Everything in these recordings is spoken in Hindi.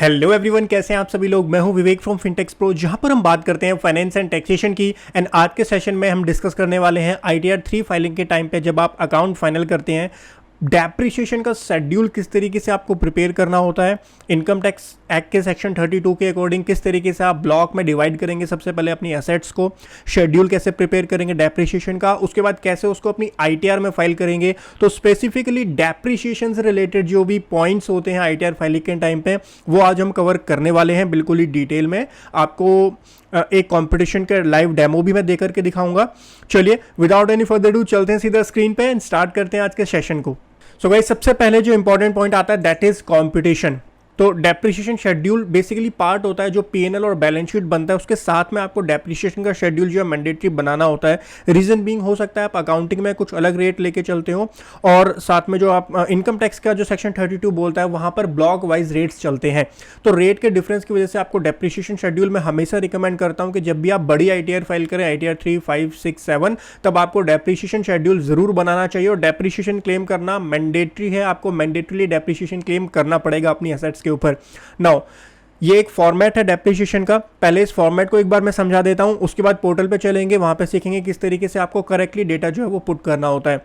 हेलो एवरीवन, कैसे हैं आप सभी लोग। मैं हूं विवेक फ्रॉम फिनटेक्स प्रो, जहां पर हम बात करते हैं फाइनेंस एंड टैक्सेशन की। एंड आज के सेशन में हम डिस्कस करने वाले हैं ITR 3 फाइलिंग के टाइम पे जब आप अकाउंट फाइनल करते हैं, डेप्रिसिएशन का शेड्यूल किस तरीके से आपको प्रिपेयर करना होता है। इनकम टैक्स एक्ट के सेक्शन 32 के अकॉर्डिंग किस तरीके से आप ब्लॉक में डिवाइड करेंगे सबसे पहले अपनी एसेट्स को, शेड्यूल कैसे प्रिपेयर करेंगे डेप्रिसिएशन का, उसके बाद कैसे उसको अपनी ITR में फाइल करेंगे। तो स्पेसिफिकली डेप्रिसिएशन से रिलेटेड जो भी पॉइंट्स होते हैं ITR फाइलिंग के टाइम पे, वो आज हम कवर करने वाले हैं बिल्कुल ही डिटेल में। आपको एक कंपटीशन का लाइव डेमो भी मैं दे करके दिखाऊंगा। चलिए विदाउट एनी फर्दर डू चलते हैं सीधा स्क्रीन पे एंड स्टार्ट करते हैं आज के सेशन को। सो गाइस, सबसे पहले जो इंपॉर्टेंट पॉइंट आता है दैट इज कंपटीशन। तो डेप्रिसिएशन शेड्यूल बेसिकली पार्ट होता है जो P&L और बैलेंस शीट बनता है, उसके साथ में आपको डेप्रिसिएशन का शेड्यूल जो है मैंडेटरी बनाना होता है। रीजन बीइंग हो सकता है आप अकाउंटिंग में कुछ अलग रेट लेके चलते हो, और साथ में जो आप इनकम टैक्स का जो सेक्शन 32 बोलता है वहां पर ब्लॉक वाइज रेट्स चलते हैं। तो रेट के डिफरेंस की वजह से आपको डेप्रिसिएशन शेड्यूल में हमेशा रिकमेंड करता हूं कि जब भी आप बड़ी ITR फाइल करें, ITR 3, 5, 6, 7, तब आपको डेप्रिसिएशन शेड्यूल जरूर बनाना चाहिए। और डेप्रिसिएशन क्लेम करना मैंडेटरी है, आपको मैंडेटरीली डेप्रिसिएशन क्लेम करना पड़ेगा अपनी एसेट्स के ऊपर। नाउ ये एक फॉर्मेट है डेप्रिसिएशन का। पहले इस फॉर्मेट को एक बार मैं समझा देता हूं, उसके बाद पोर्टल पे चलेंगे, वहां पे सीखेंगे किस तरीके से आपको करेक्टली डेटा जो है वो पुट करना होता है।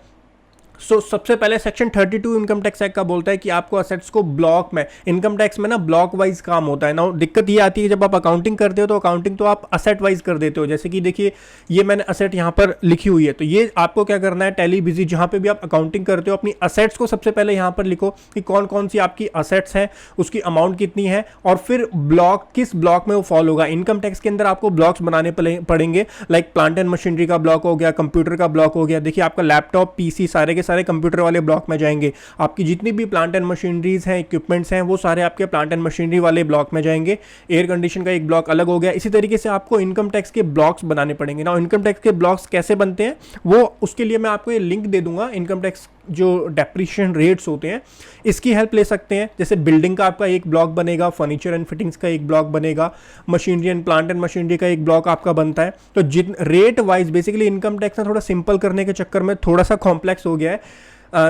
सबसे पहले सेक्शन 32 इनकम टैक्स एक्ट का बोलता है कि आपको असेट्स को ब्लॉक में, इनकम टैक्स में ना ब्लॉक वाइज काम होता है ना। दिक्कत ये आती है जब आप अकाउंटिंग करते हो तो अकाउंटिंग तो आप असेट वाइज कर देते हो। जैसे कि देखिए ये मैंने असेट यहाँ पर लिखी हुई है, तो ये आपको क्या करना है, टैली बिजी जहाँ पे भी आप अकाउंटिंग करते हो अपनी असेट्स को सबसे पहले यहाँ पर लिखो कि कौन कौन सी आपकी असेट्स है, उसकी अमाउंट कितनी है, और फिर ब्लॉक किस ब्लॉक में वो फॉल होगा। इनकम टैक्स के अंदर आपको ब्लॉक्स बनाने पड़ेंगे, लाइक प्लांट एंड मशीनरी का ब्लॉक हो गया, कंप्यूटर का ब्लॉक हो गया। देखिए आपका लैपटॉप, PC सारे के सारे कंप्यूटर वाले ब्लॉक में जाएंगे। आपकी जितनी भी प्लांट एंड मशीनरीज हैं, इक्विपमेंट्स हैं, वो सारे आपके प्लांट एंड मशीनरी वाले ब्लॉक में जाएंगे। एयर कंडीशन का एक ब्लॉक अलग हो गया। इसी तरीके से आपको इनकम टैक्स के ब्लॉक्स बनाने पड़ेंगे ना। इनकम टैक्स के ब्लॉक्स कैसे बनते हैं वो, उसके लिए मैं आपको ये लिंक दे दूंगा। इनकम टैक्स जो डेप्रिसिएशन रेट्स होते हैं इसकी हेल्प ले सकते हैं। जैसे बिल्डिंग का आपका एक ब्लॉक बनेगा, फर्नीचर एंड फिटिंग्स का एक ब्लॉक बनेगा, machinery and plant and machinery का एक ब्लॉक आपका बनता है। तो जिन rate wise basically income tax ना थोड़ा सिंपल करने के चक्कर में थोड़ा सा कॉम्प्लेक्स हो गया है।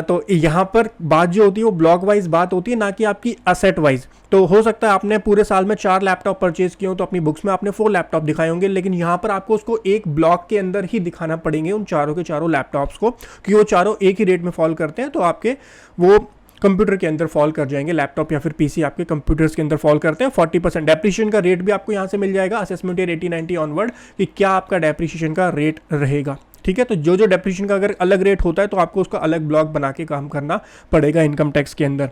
तो यहाँ पर बात जो होती है वो ब्लॉक वाइज बात होती है, ना कि आपकी असेट वाइज। तो हो सकता है आपने पूरे साल में 4 लैपटॉप परचेज किए हो, तो अपनी बुक्स में आपने 4 लैपटॉप दिखाए होंगे, लेकिन यहाँ पर आपको उसको एक ब्लॉक के अंदर ही दिखाना पड़ेंगे उन चारों के चारों लैपटॉप्स को, क्योंकि वो चारों एक ही रेट में फॉल करते हैं। तो आपके वो कंप्यूटर के अंदर फॉल कर जाएंगे, लैपटॉप या फिर PC आपके कंप्यूटर्स के अंदर फॉल करते हैं। 40% डेप्रिसिएशन का रेट भी आपको यहाँ से मिल जाएगा, असेसमेंट ईयर 80-90 ऑनवर्ड, कि क्या आपका डेप्रिसिएशन का रेट रहेगा। ठीक है, तो जो डेप्रिसिएशन का अगर अलग रेट होता है तो आपको उसका अलग ब्लॉक बना के काम करना पड़ेगा इनकम टैक्स के अंदर।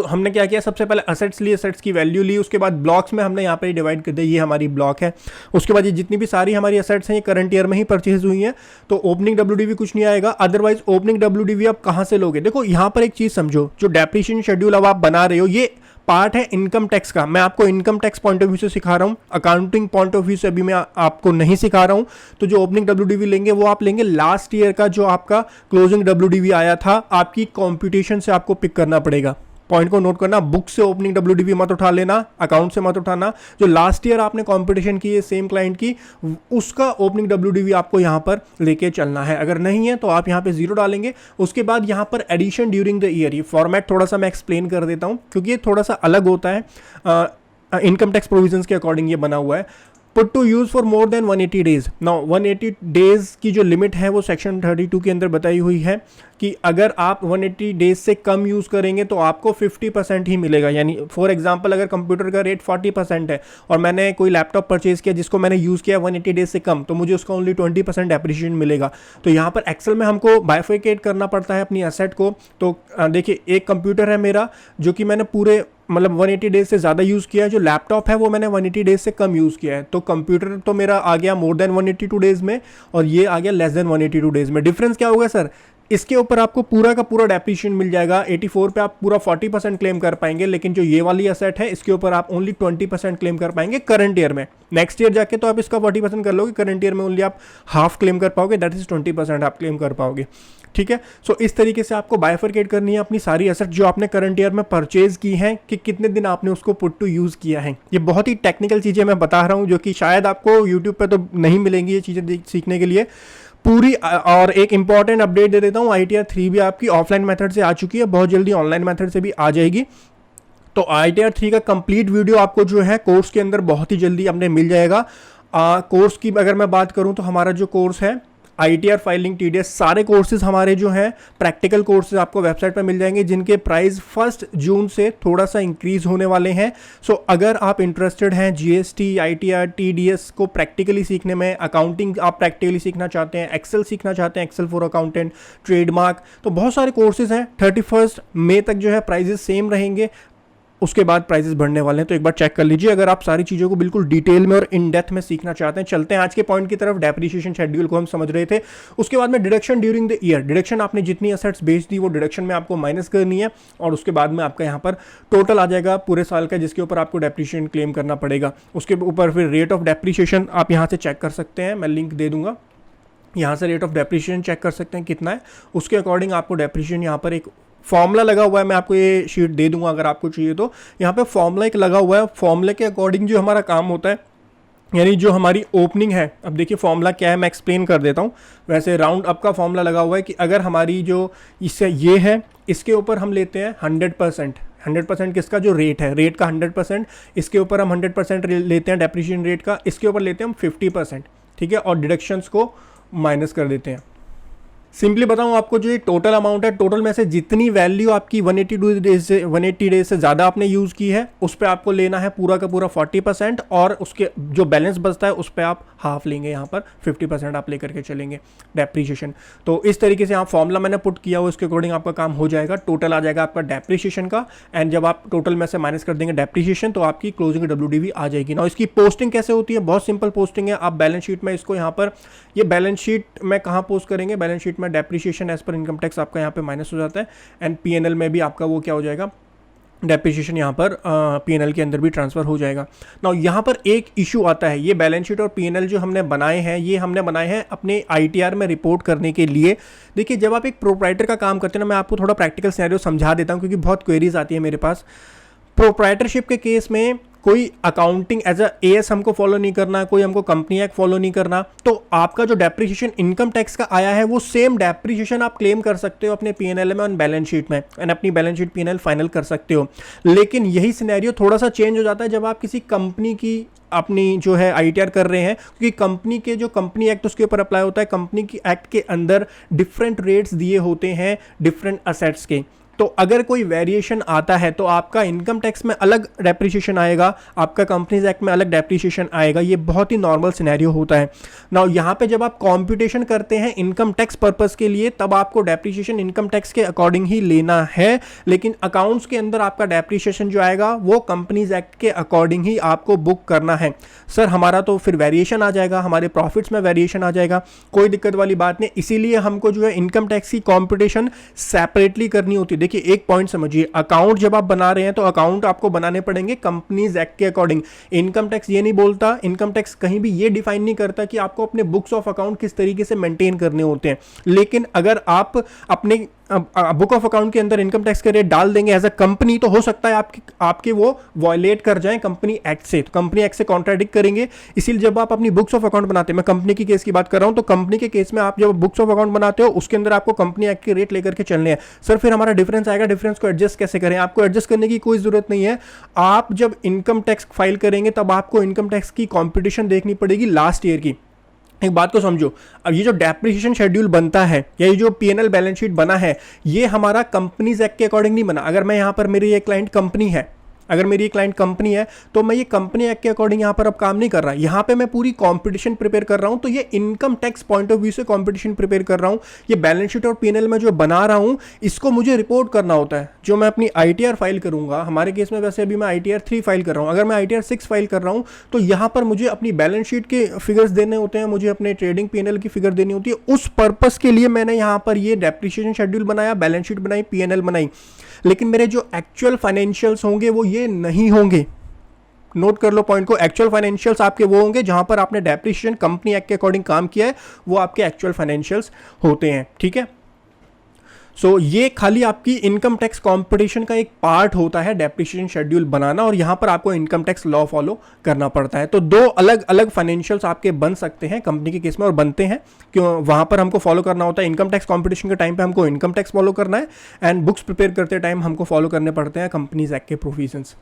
हमने क्या किया, सबसे पहले असेट्स ली, असेट्स की वैल्यू ली, उसके बाद ब्लॉक्स में हमने यहाँ पे डिवाइड कर दिया, ये हमारी ब्लॉक है। उसके बाद ये जितनी भी सारी हमारी असेट्स हैं ये करंट ईयर में ही परचेज हुई हैं, तो ओपनिंग WDV कुछ नहीं आएगा। अदरवाइज ओपनिंग WDV आप कहाँ से लोगे। देखो यहाँ पर एक चीज़ समझो, जो डेप्रिसिएशन शेड्यूल अब आप बना रहे हो ये पार्ट है इनकम टैक्स का। मैं आपको income tax point of view से सिखा रहा हूँ, अकाउंटिंग पॉइंट ऑफ व्यू से अभी मैं आपको नहीं सिखा रहा हूँ। तो जो ओपनिंग WDV लेंगे वो आप लेंगे लास्ट ईयर का, जो आपका क्लोजिंग WDV आया था, आपकी कॉम्पिटिशन से आपको पिक करना पड़ेगा। पॉइंट को नोट करना, बुक से ओपनिंग WDV मत उठा लेना, अकाउंट से मत उठाना। जो लास्ट ईयर आपने कंपटीशन की है सेम क्लाइंट की, उसका ओपनिंग WDV आपको यहाँ पर लेके चलना है। अगर नहीं है तो आप यहाँ पे 0 डालेंगे। उसके बाद यहाँ पर एडिशन ड्यूरिंग द ईयर, ये फॉर्मेट थोड़ा सा मैं एक्सप्लेन कर देता हूँ क्योंकि ये थोड़ा सा अलग होता है। इनकम टैक्स प्रोविजंस के अकॉर्डिंग ये बना हुआ है। Put to use for more than 180 days. Now 180 days की जो लिमिट है वो सेक्शन 32 के अंदर बताई हुई है कि अगर आप 180 डेज से कम यूज करेंगे तो आपको 50% ही मिलेगा। यानी फॉर एग्जांपल अगर कंप्यूटर का रेट 40% है और मैंने कोई लैपटॉप परचेज किया जिसको मैंने यूज किया 180 डेज से कम, तो मुझे उसका ओनली 20% एप्रिसिएशन मिलेगा। तो यहाँ पर एक्सेल में हमको बाइफिकेट करना पड़ता है अपनी एसेट को। तो देखिए एक कंप्यूटर है मेरा जो कि मैंने पूरे 180 डेज से ज़्यादा यूज़ किया है, जो लैपटॉप है वो मैंने 180 डेज से कम यूज़ किया है। तो कंप्यूटर तो मेरा आ गया मोर देन 182 डेज में और ये आ गया लेस देन 182 डेज में। डिफरेंस क्या होगा सर, इसके ऊपर आपको पूरा का पूरा डेप्रिसिएशन मिल जाएगा। 84 पे आप पूरा 40% क्लेम कर पाएंगे, लेकिन जो ये वाली असेट है इसके ऊपर आप ओनली 20% क्लेम कर पाएंगे करंट ईयर में। नेक्स्ट ईयर जाके तो आप इसका 40% कर लोगे, करंट ईयर में ओनली आप हाफ क्लेम कर पाओगे, दैट इज 20% आप क्लेम कर पाओगे। ठीक है, इस तरीके से आपको बाइफरकेट करनी है अपनी सारी एसेट जो आपने करंट ईयर में परचेज की हैं, कि कितने दिन आपने उसको पुट टू यूज़ किया है। ये बहुत ही टेक्निकल चीज़ें मैं बता रहा हूँ जो कि शायद आपको यूट्यूब पे तो नहीं मिलेंगी ये चीज़ें सीखने के लिए पूरी। और एक इंपॉर्टेंट अपडेट दे देता हूँ, ITR 3 भी आपकी ऑफलाइन मेथड से आ चुकी है, बहुत जल्दी ऑनलाइन मेथड से भी आ जाएगी। तो ITR 3 का कंप्लीट वीडियो आपको जो है कोर्स के अंदर बहुत ही जल्दी अपने मिल जाएगा। कोर्स की अगर मैं बात करूं तो हमारा जो कोर्स है ITR फाइलिंग TDS, सारे कोर्सेज हमारे जो हैं प्रैक्टिकल कोर्सेज आपको वेबसाइट पर मिल जाएंगे, जिनके प्राइस 1 जून से थोड़ा सा इंक्रीज होने वाले हैं। सो अगर आप इंटरेस्टेड हैं GST ITR TDS को प्रैक्टिकली सीखने में, अकाउंटिंग आप प्रैक्टिकली सीखना चाहते हैं, एक्सेल सीखना चाहते हैं, एक्सेल फॉर अकाउंटेंट, ट्रेडमार्क, तो बहुत सारे कोर्सेज हैं। 31 मई तक जो है प्राइजेस सेम रहेंगे, उसके बाद प्राइसेस बढ़ने वाले हैं। तो एक बार चेक कर लीजिए अगर आप सारी चीज़ों को बिल्कुल डिटेल में और इन डेप्थ में सीखना चाहते हैं। चलते हैं आज के पॉइंट की तरफ। डेप्रिसिएशन शेड्यूल को हम समझ रहे थे, उसके बाद में deduction during the year. Deduction आपने जितनी असेट्स बेच दी वो डिडक्शन में आपको माइनस करनी है, और उसके बाद में आपका यहाँ पर टोटल आ जाएगा पूरे साल का, जिसके ऊपर आपको डेप्रिसिएशन क्लेम करना पड़ेगा। उसके ऊपर फिर रेट ऑफ डेप्रिसिएशन आप यहाँ से चेक कर सकते हैं, मैं लिंक दे दूंगा, यहाँ से रेट ऑफ डेप्रिसिएशन चेक कर सकते हैं कितना है। उसके अकॉर्डिंग आपको डेप्रिसिएशन यहाँ पर एक फॉर्मूला लगा हुआ है, मैं आपको ये शीट दे दूंगा अगर आपको चाहिए तो। यहाँ पे फॉर्मूला एक लगा हुआ है, फॉर्मूले के अकॉर्डिंग जो हमारा काम होता है, यानी जो हमारी ओपनिंग है, अब देखिए फॉर्मूला क्या है मैं एक्सप्लेन कर देता हूँ। वैसे राउंड अप का फॉर्मूला लगा हुआ है कि अगर हमारी जो इससे ये है, इसके ऊपर हम लेते हैं 100%। 100% किसका, जो रेट है, रेट का 100%, इसके ऊपर हम 100% लेते हैं डेप्रिसिएशन रेट का, इसके ऊपर लेते हैं हम 50%, ठीक है, और डिडक्शंस को माइनस कर देते हैं। सिंपली बताऊं आपको, जो ये टोटल अमाउंट है, टोटल में से जितनी वैल्यू आपकी 180 डेज से ज़्यादा आपने यूज़ की है, उस पर आपको लेना है पूरा का पूरा 40%, और उसके जो बैलेंस बचता है उस पर आप हाफ लेंगे, यहाँ पर 50% आप लेकर के चलेंगे डेप्रिसिएशन। तो इस तरीके से आप फॉर्मूला मैंने पुट किया हुआ, उसके अकॉर्डिंग आपका काम हो जाएगा। टोटल आ जाएगा आपका डेप्रिसिएशन का, एंड जब आप टोटल में से माइनस कर देंगे डेप्रिसिएशन, तो आपकी क्लोजिंग WDV आ जाएगी ना। इसकी पोस्टिंग कैसे होती है, बहुत सिंपल पोस्टिंग है। आप बैलेंस शीट में इसको यहाँ पर, ये बैलेंस शीट में कहाँ पोस्ट करेंगे, बैलेंस शीट में depreciation as per income tax आपका यहाँ पे माइनस हो जाता है, एंड PNL में भी आपका वो क्या हो जाएगा, डेप्रिसिएशन यहाँ पर PNL के अंदर भी ट्रांसफर हो जाएगा। नाउ यहाँ पर एक इशू आता है, ये बैलेंस शीट और PNL जो हमने बनाए हैं, ये हमने बनाए हैं अपने ITR में रिपोर्ट करने के लिए। देखिए जब आप एक प्रोप्राइटर का काम करते हैं ना, मैं आपको थोड़ा प्रैक्टिकल सिनेरियो समझा देता हूँ, क्योंकि बहुत क्वेरीज आती है मेरे पास। प्रोप्राइटरशिप के केस में कोई अकाउंटिंग एज AS हमको फॉलो नहीं करना, कोई हमको कंपनी एक्ट फॉलो नहीं करना, तो आपका जो डेप्रिसिएशन इनकम टैक्स का आया है, वो सेम डेप्रिसिएशन आप क्लेम कर सकते हो अपने PNL में और बैलेंस शीट में, एंड अपनी बैलेंस शीट PNL फाइनल कर सकते हो। लेकिन यही सिनेरियो थोड़ा सा चेंज हो जाता है जब आप किसी कंपनी की अपनी जो है ITR कर रहे हैं, क्योंकि कंपनी के जो कंपनी एक्ट उसके ऊपर अप्लाई होता है। कंपनी की एक्ट के अंदर डिफरेंट रेट्स दिए होते हैं डिफरेंट असेट्स के, तो अगर कोई वेरिएशन आता है तो आपका इनकम टैक्स में अलग डेप्रिसिएशन आएगा, आपका कंपनीज एक्ट में अलग डेप्रिसिएशन आएगा। ये बहुत ही नॉर्मल सिनेरियो होता है। नाउ यहाँ पे जब आप कॉम्प्यूटेशन करते हैं इनकम टैक्स पर्पस के लिए, तब आपको डेप्रिसिएशन इनकम टैक्स के अकॉर्डिंग ही लेना है, लेकिन अकाउंट्स के अंदर आपका डेप्रिसिएशन जो आएगा वो कंपनीज एक्ट के अकॉर्डिंग ही आपको बुक करना है। सर हमारा तो फिर वेरिएशन आ जाएगा, हमारे प्रॉफिट्स में वेरिएशन आ जाएगा, कोई दिक्कत वाली बात नहीं। इसीलिए हमको जो है इनकम टैक्स की कॉम्प्यूटेशन सेपरेटली करनी होती है। देखिए एक पॉइंट समझिए, अकाउंट जब आप बना रहे हैं तो अकाउंट आपको बनाने पड़ेंगे कंपनीज एक्ट के अकॉर्डिंग। इनकम टैक्स ये नहीं बोलता, इनकम टैक्स कहीं भी ये डिफाइन नहीं करता कि आपको अपने बुक्स ऑफ अकाउंट किस तरीके से मेंटेन करने होते हैं। लेकिन अगर आप अपने बुक ऑफ अकाउंट के अंदर इनकम टैक्स के रेट डाल देंगे एज अ कंपनी, तो हो सकता है आपके वो वॉयलेट कर जाएं कंपनी एक्ट से, तो कंपनी एक्ट से कॉन्ट्राडिक्ट करेंगे। इसीलिए जब आप अपनी बुक्स ऑफ अकाउंट बनाते हैं, मैं कंपनी की केस की बात कर रहा हूं, तो कंपनी के केस में आप जब बुक्स ऑफ अकाउंट बनाते हो उसके अंदर आपको कंपनी एक्ट के रेट लेकर के चलने हैं। सर फिर हमारा डिफरेंस आएगा, डिफरेंस को एडजस्ट कैसे करें? आपको एडजस्ट करने की कोई जरूरत नहीं है। आप जब इनकम टैक्स फाइल करेंगे तब आपको इनकम टैक्स की कॉम्पिटिशन देखनी पड़ेगी लास्ट ईयर की। एक बात को समझो, अब ये जो डेप्रिसिएशन शेड्यूल बनता है या ये जो PNL बैलेंस शीट बना है, ये हमारा कंपनीज एक्ट के अकॉर्डिंग नहीं बना। अगर मैं यहाँ पर, मेरी ये क्लाइंट कंपनी है, अगर मेरी क्लाइंट कंपनी है, तो मैं ये कंपनी एक्ट के अकॉर्डिंग यहाँ पर अब काम नहीं कर रहा। यहाँ पे मैं पूरी कंपटीशन प्रिपेयर कर रहा हूँ, तो ये income tax point of view से कंपटीशन प्रिपेयर कर रहा हूँ। ये बैलेंस शीट और PNL में जो बना रहा हूँ, इसको मुझे रिपोर्ट करना होता है। जो मैं अपनी ITR फाइल करूँगा, हमारे केस में वैसे अभी मैं ITR 3 फाइल कर रहा हूँ, अगर मैं ITR 6 फाइल कर रहा हूँ, तो यहाँ पर मुझे अपनी बैलेंस शीट के फिगर्स देने होते हैं, मुझे अपने ट्रेडिंग PNL की फिगर देनी होती है। उस पर्पस के लिए मैंने यहाँ पर ये डेप्रिसिएशन शेड्यूल बनाया, बैलेंस शीट बनाई, PNL बनाई। लेकिन मेरे जो एक्चुअल फाइनेंशियल्स होंगे वो ये नहीं होंगे। नोट कर लो पॉइंट को, एक्चुअल फाइनेंशियल्स आपके वो होंगे जहां पर आपने डेप्रिसिएशन कंपनी एक्ट के अकॉर्डिंग काम किया है, वो आपके एक्चुअल फाइनेंशियल्स होते हैं। ठीक है, सो ये खाली आपकी इनकम टैक्स कॉम्पिटिशन का एक पार्ट होता है डेप्रिसिएशन शेड्यूल बनाना, और यहाँ पर आपको इनकम टैक्स लॉ फॉलो करना पड़ता है। तो दो अलग अलग फाइनेंशियल्स आपके बन सकते हैं कंपनी के केस में, और बनते हैं क्यों, वहाँ पर हमको फॉलो करना होता है इनकम टैक्स कॉम्पिटिशन के टाइम पे हमको इनकम टैक्स फॉलो करना है, एंड बुक्स प्रिपेयर करते टाइम हमको फॉलो करने पड़ते हैं कंपनीज एक्ट के प्रोविजंस।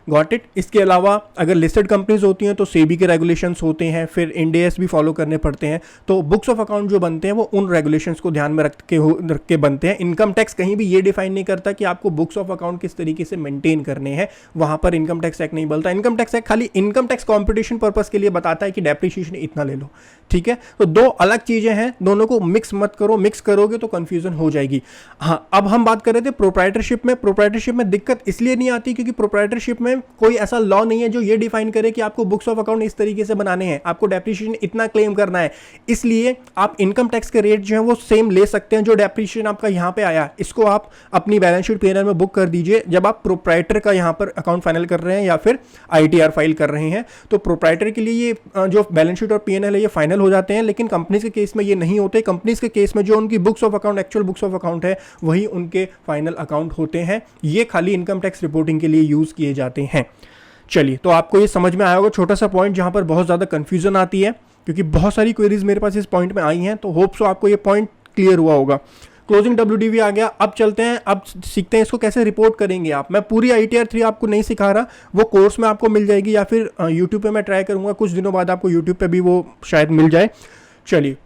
Got it. इसके अलावा अगर लिस्टेड कंपनीज होती हैं तो सेबी के रेगुलेशंस होते हैं, फिर इंड एस भी फॉलो करने पड़ते हैं। तो बुक्स ऑफ अकाउंट जो बनते हैं वो उन रेगुलेशंस को ध्यान में रख के बनते हैं। इनकम टैक्स कहीं भी ये डिफाइन नहीं करता कि आपको बुक्स ऑफ अकाउंट किस तरीके से मेंटेन करने हैं, वहां पर इनकम टैक्स एक्ट नहीं बोलता। इनकम टैक्स एक्ट खाली इनकम टैक्स कॉम्पिटिशन पर्पस के लिए बताता है कि डेप्रिसिएशन इतना ले लो, ठीक है। तो दो अलग चीजें हैं, दोनों को मिक्स मत करो, मिक्स करोगे तो कंफ्यूजन हो जाएगी। हाँ, अब हम बात कर रहे थे प्रोप्राइटरशिप में। प्रोप्राइटरशिप में दिक्कत इसलिए नहीं आती क्योंकि प्रोप्राइटरशिप में कोई ऐसा लॉ नहीं है जो ये डिफाइन करे कि आपको बुक्स ऑफ अकाउंट इस तरीके से बनाने हैं, आपको डेप्रिसिएशन इतना क्लेम करना है। इसलिए आप इनकम टैक्स के रेट जो है वो सेम ले सकते हैं जो डेप्रिसिएशन आपका यहां पे आया, इसको आप अपनी बैलेंस शीट पीएनएल में बुक कर दीजिए जब आप प्रोप्राइटर का यहां पर अकाउंट फाइनल कर रहे हैं या फिर आईटीआर फाइल कर रहे हैं। तो प्रोप्राइटर के लिए ये जो बैलेंस शीट और पीएनएल है ये फाइनल हो जाते हैं, लेकिन कंपनीज के केस में ये नहीं होते। कंपनीज के केस में जो उनकी books of account, actual books of account है, वही उनके फाइनल अकाउंट होते हैं। ये खाली इनकम टैक्स रिपोर्टिंग के लिए यूज किए जाते हैं। चलिए, तो आपको ये समझ में आया होगा छोटा सा पॉइंट जहां पर बहुत ज़्यादा कंफ्यूजन आती है, क्योंकि बहुत सारी क्वेरीज मेरे पास इस पॉइंट में आई हैं। तो होप सो आपको ये पॉइंट क्लियर हुआ होगा। क्लोजिंग डब्ल्यूडीवी आ गया। अब चलते हैं, अब सीखते हैं इसको कैसे रिपोर्ट करेंगे आप। मैं पूरी आईटीआर 3 आपको नहीं सिखा रहा, वो कोर्स में आपको मिल जाएगी या फिर यूट्यूब पे मैं ट्राई करूंगा, कुछ दिनों बाद आपको यूट्यूब पे भी वो शायद मिल जाए। चलिए,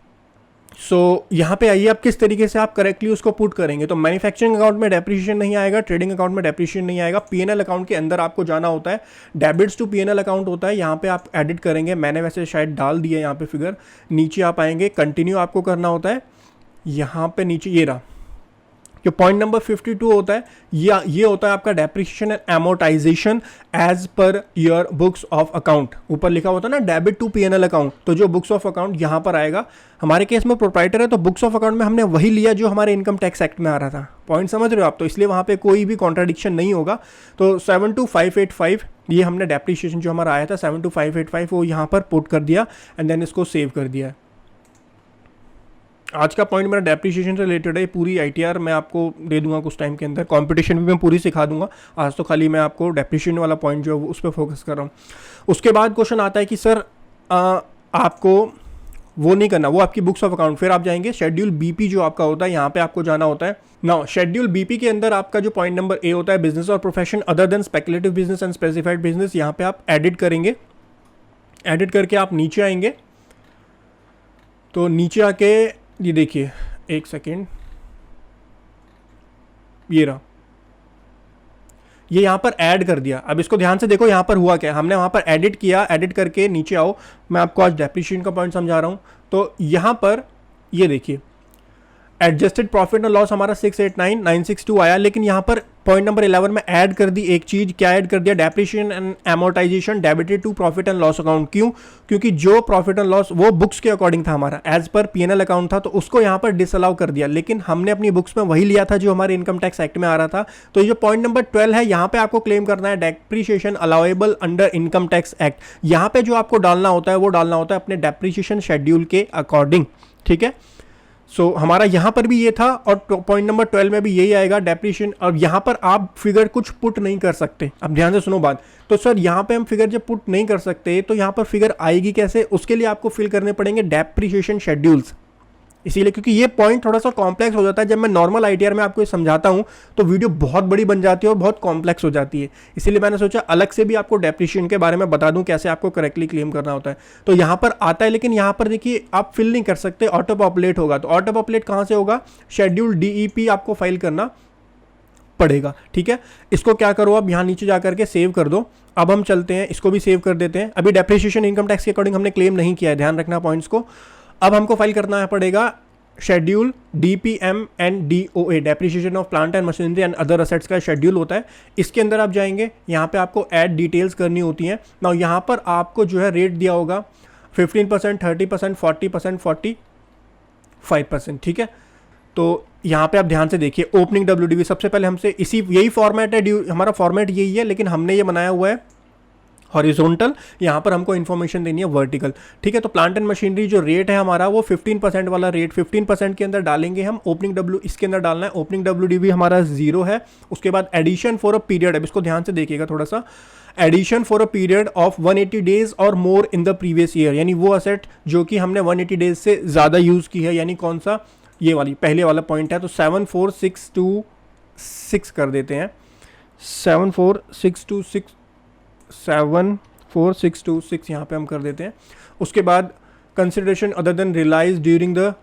सो यहाँ पे आइए, आप किस तरीके से आप करेक्टली उसको पुट करेंगे। तो मैन्युफैक्चरिंग अकाउंट में डेप्रिसिएशन नहीं आएगा, ट्रेडिंग अकाउंट में डेप्रिसिएशन नहीं आएगा। पीएनएल अकाउंट के अंदर आपको जाना होता है, डेबिट्स टू पीएनएल अकाउंट होता है, यहाँ पे आप एडिट करेंगे। मैंने वैसे शायद डाल दिया यहाँ पे फिगर, नीचे आप आएंगे, कंटिन्यू आपको करना होता है। यहाँ पे नीचे ये रहा जो पॉइंट नंबर 52 होता है, ये होता है आपका depreciation and amortization as per your books of account. ऊपर लिखा होता है ना डेबिट टू पीएनएल अकाउंट, तो जो बुक्स ऑफ अकाउंट यहाँ पर आएगा। हमारे केस में प्रोप्राइटर है तो बुक्स ऑफ अकाउंट में हमने वही लिया जो हमारे इनकम टैक्स एक्ट में आ रहा था। पॉइंट समझ रहे हो आप? तो इसलिए वहाँ पे कोई भी कॉन्ट्राडिक्शन नहीं होगा। तो 72585 ये हमने डेप्रिसिएशन जो हमारा आया था 72585 वो यहाँ पर पुट कर दिया एंड देन इसको सेव कर दिया। आज का पॉइंट मेरा डेप्रिसिएशन से रिलेटेड है। पूरी आईटीआर मैं आपको दे दूंगा कुछ टाइम के अंदर, कंपटीशन भी मैं पूरी सिखा दूंगा। आज तो खाली मैं आपको डेप्रिसिएशन वाला पॉइंट जो है उस पर फोकस कर रहा हूँ। उसके बाद क्वेश्चन आता है कि सर आपको वो नहीं करना, वो आपकी बुक्स ऑफ अकाउंट। फिर आप जाएंगे शेड्यूल बीपी जो आपका होता है, यहाँ पे आपको जाना होता है। नाउ शेड्यूल बीपी के अंदर आपका जो पॉइंट नंबर ए होता है, बिजनेस और profession other than speculative business and specified business, यहाँ पे आप एडिट करेंगे। एडिट करके आप नीचे आएंगे, तो नीचे आके ये देखिए, एक सेकेंड, ये रहा, ये यहाँ पर ऐड कर दिया। अब इसको ध्यान से देखो यहाँ पर हुआ क्या, हमने वहाँ पर एडिट किया। एडिट करके नीचे आओ, मैं आपको आज डेप्रिसिएशन का पॉइंट समझा रहा हूँ। तो यहाँ पर ये देखिए एडजस्टेड प्रॉफिट एंड लॉस हमारा 689962 आया, लेकिन यहाँ पर पॉइंट नंबर 11 में ऐड कर दी एक चीज। क्या ऐड कर दिया? Depreciation and amortization debited to profit and loss account. क्यों? क्योंकि जो प्रॉफिट एंड लॉस वो बुक्स के अकॉर्डिंग था, हमारा एज पर पीएनएल अकाउंट था, तो उसको यहाँ पर डिसअलाउ कर दिया। लेकिन हमने अपनी बुक्स में वही लिया था जो हमारे इनकम टैक्स एक्ट में आ रहा था। तो ये जो पॉइंट नंबर 12 है, यहाँ पे आपको क्लेम करना है depreciation allowable under income tax act. यहाँ पे जो आपको डालना होता है वो डालना होता है अपने डेप्रिसिएशन शेड्यूल के अकॉर्डिंग, ठीक है। सो हमारा यहाँ पर भी ये था और पॉइंट नंबर 12 में भी यही आएगा डेप्रिसिएशन। और यहाँ पर आप फिगर कुछ पुट नहीं कर सकते। अब ध्यान से सुनो बात। तो सर यहाँ पे हम फिगर जब पुट नहीं कर सकते तो यहाँ पर फिगर आएगी कैसे? उसके लिए आपको फिल करने पड़ेंगे डेप्रिसिएशन शेड्यूल्स। इसीलिए क्योंकि ये पॉइंट थोड़ा सा कॉम्प्लेक्स हो जाता है। जब मैं नॉर्मल आईटीआर में आपको ये समझाता हूँ तो वीडियो बहुत बड़ी बन जाती है और बहुत कॉम्प्लेक्स हो जाती है। इसीलिए मैंने सोचा अलग से भी आपको डेप्रिसिएशन के बारे में बता दूं, कैसे आपको करेक्टली क्लेम करना होता है। तो यहाँ पर आता है, लेकिन यहाँ पर देखिए आप फिल नहीं कर सकते, ऑटो पॉपुलेट होगा। तो ऑटो पॉपुलेट कहाँ से होगा? शेड्यूल डीईपी आपको फाइल करना पड़ेगा, ठीक है। इसको क्या करो, अब यहाँ नीचे जा करके सेव कर दो। अब हम चलते हैं, इसको भी सेव कर देते हैं। अभी डेप्रिसिएशन इनकम टैक्स के अकॉर्डिंग हमने क्लेम नहीं किया है, ध्यान रखना पॉइंट्स को। अब हमको फाइल करना पड़ेगा schedule DPM and DOA, depreciation of plant and machinery and other assets का शेड्यूल होता है। इसके अंदर आप जाएंगे, यहाँ पे आपको ऐड डिटेल्स करनी होती हैं ना। यहाँ पर आपको जो है रेट दिया होगा 15%, 30%, 40%, 45%, ठीक है। तो यहाँ पे आप ध्यान से देखिए, ओपनिंग डब्ल्यूडीवी सबसे पहले हमसे यही फॉर्मेट है, हमारा फॉर्मेट यही है, लेकिन हमने ये बनाया हुआ है हॉरिजॉन्टल, यहाँ पर हमको इन्फॉर्मेशन देनी है वर्टिकल। ठीक है, तो प्लांट एंड मशीनरी जो रेट है हमारा वो 15% वाला रेट 15% के अंदर डालेंगे हम। ओपनिंग डब्ल्यू इसके अंदर डालना है, ओपनिंग WDV हमारा 0 है। उसके बाद एडिशन फॉर अ पीरियड, अब इसको ध्यान से देखिएगा थोड़ा सा, addition for a period of 180 days or more in the previous year, यानी वो असेट जो कि हमने 180 डेज से ज़्यादा यूज़ की है, यानी कौन सा, ये वाली पहले वाला पॉइंट है। तो 74626 कर देते हैं, 74626 यहाँ पे हम कर देते हैं। उसके बाद consideration other than realise during the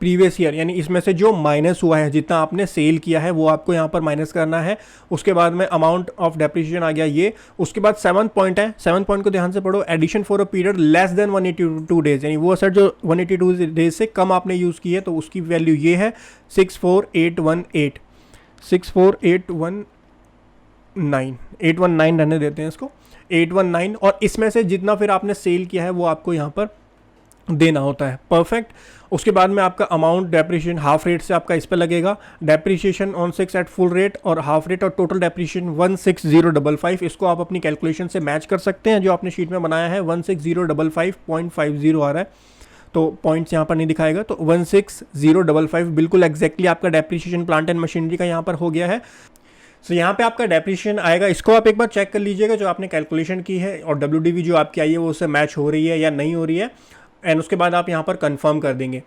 previous year, यानी इसमें से जो माइनस हुआ है, जितना आपने सेल किया है वो आपको यहाँ पर माइनस करना है। उसके बाद में अमाउंट ऑफ डेप्रिसिएशन आ गया ये। उसके बाद 7th पॉइंट है, 7th पॉइंट को ध्यान से पढ़ो, addition for a period less than 182 days, यानी वो असेट जो 182 डेज से कम आपने यूज़ की है, तो उसकी वैल्यू ये है 64818, 819 रहने देते हैं इसको, 819, और इसमें से जितना फिर आपने सेल किया है वो आपको यहाँ पर देना होता है। परफेक्ट। उसके बाद में आपका अमाउंट डेप्रिसिएशन हाफ रेट से आपका इस पर लगेगा, depreciation on 6 at full rate और हाफ रेट, और टोटल डेप्रिसिएशन 16055। इसको आप अपनी कैलकुलेशन से मैच कर सकते हैं, जो आपने शीट में बनाया है 16055.50 आ रहा है, तो पॉइंट्स यहाँ पर नहीं दिखाएगा, तो 16055 बिल्कुल एग्जैक्टली आपका डेप्रिसिएशन प्लांट एंड मशीनरी का यहाँ पर हो गया है। सो यहाँ पे आपका डेप्रिसिएशन आएगा, इसको आप एक बार चेक कर लीजिएगा जो आपने कैलकुलेशन की है, और WDV जो आपकी आई है वो उससे मैच हो रही है या नहीं हो रही है, एंड उसके बाद आप यहाँ पर कंफर्म कर देंगे।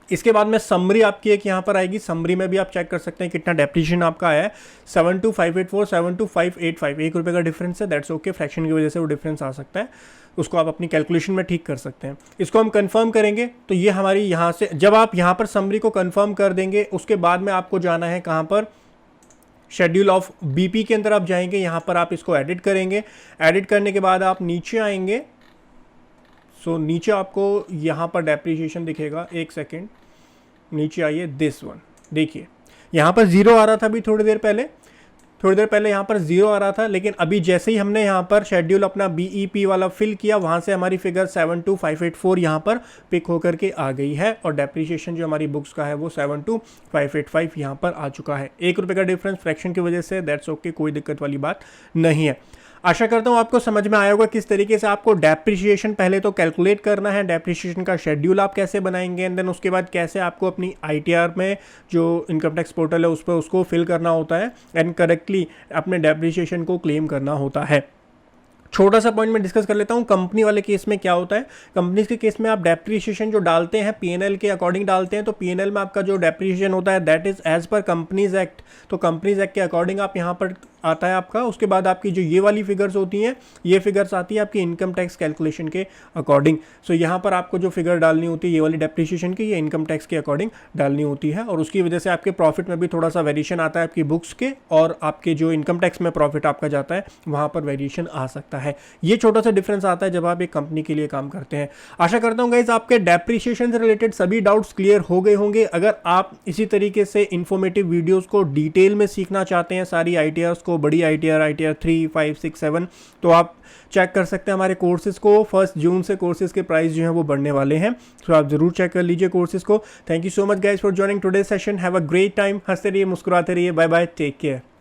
इसके बाद में समरी आपकी एक यहाँ पर आएगी, समरी में भी आप चेक कर सकते हैं कितना डेप्रिसिएशन आपका आया है, 72584, 72585, ₹1 का डिफरेंस है, दैट्स ओके, फ्रैक्शन की वजह से वो डिफरेंस आ सकता है, उसको आप अपनी कैलकुलेशन में ठीक कर सकते हैं। इसको हम कंफर्म करेंगे, तो ये हमारी यहाँ से, जब आप यहाँ पर समरी को कंफर्म कर देंगे, उसके बाद में आपको जाना है कहाँ पर, शेड्यूल ऑफ BP के अंदर आप जाएंगे, यहाँ पर आप इसको एडिट करेंगे। एडिट करने के बाद आप नीचे आएंगे, सो नीचे आपको यहाँ पर डेप्रिसिएशन दिखेगा, एक सेकेंड, नीचे आइए, दिस वन देखिए, यहाँ पर 0 आ रहा था अभी थोड़ी देर पहले यहाँ पर 0 आ रहा था, लेकिन अभी जैसे ही हमने यहाँ पर शेड्यूल अपना BEP वाला फिल किया, वहाँ से हमारी फिगर 72584 यहाँ पर पिक होकर के आ गई है, और डेप्रिसिएशन जो हमारी बुक्स का है वो 72585 यहाँ पर आ चुका है। ₹1 का डिफरेंस फ्रैक्शन की वजह से, दैट्स ओके, कोई दिक्कत वाली बात नहीं है। आशा करता हूँ आपको समझ में आया होगा किस तरीके से आपको डेप्रिसिएशन पहले तो कैलकुलेट करना है, डेप्रिसिएशन का शेड्यूल आप कैसे बनाएंगे, एंड देन उसके बाद कैसे आपको अपनी ITR में जो इनकम टैक्स पोर्टल है उस पर उसको फिल करना होता है, एंड करेक्टली अपने डेप्रिसिएशन को क्लेम करना होता है। छोटा सा पॉइंट मैं डिस्कस कर लेता हूँ, कंपनी वाले केस में क्या होता है। कंपनीज के केस में आप डेप्रिसिएशन जो डालते हैं P&L के अकॉर्डिंग डालते हैं, तो P&L में आपका जो डेप्रिसिएशन होता है that is as per companies act, तो कंपनीज एक्ट के अकॉर्डिंग आप यहाँ पर आता है आपका। उसके बाद आपकी जो ये वाली फिगर्स होती हैं, ये फिगर्स आती है आपकी इनकम टैक्स कैलकुलेशन के अकॉर्डिंग। सो यहाँ पर आपको जो फिगर डालनी होती है ये वाली डेप्रिसिएशन की, ये इनकम टैक्स के अकॉर्डिंग डालनी होती है, और उसकी वजह से आपके प्रॉफिट में भी थोड़ा सा वेरिएशन आता है आपकी बुक्स के, और आपके जो इनकम टैक्स में प्रॉफिट आपका जाता है वहाँ पर वेरिएशन आ सकता है। ये छोटा सा डिफरेंस आता है जब आप एक कंपनी के लिए काम करते हैं। आशा करता हूँ गाइस आपके डेप्रिसिएशन से रिलेटेड सभी डाउट्स क्लियर हो गए होंगे। अगर आप इसी तरीके से इन्फॉर्मेटिव वीडियोस को डिटेल में सीखना चाहते हैं, सारी ITRs को, बड़ी ITR 3, 5, 6, 7, तो आप चेक कर सकते हैं हमारे कोर्सेज को। 1 जून से कोर्सेज के प्राइस जो हैं वो बढ़ने वाले हैं, तो आप जरूर चेक कर लीजिए कोर्सेज को। Thank you so much guys for joining today session. Have a great time. हंसते रहिए, मुस्कुराते रहिए। Bye bye, take care.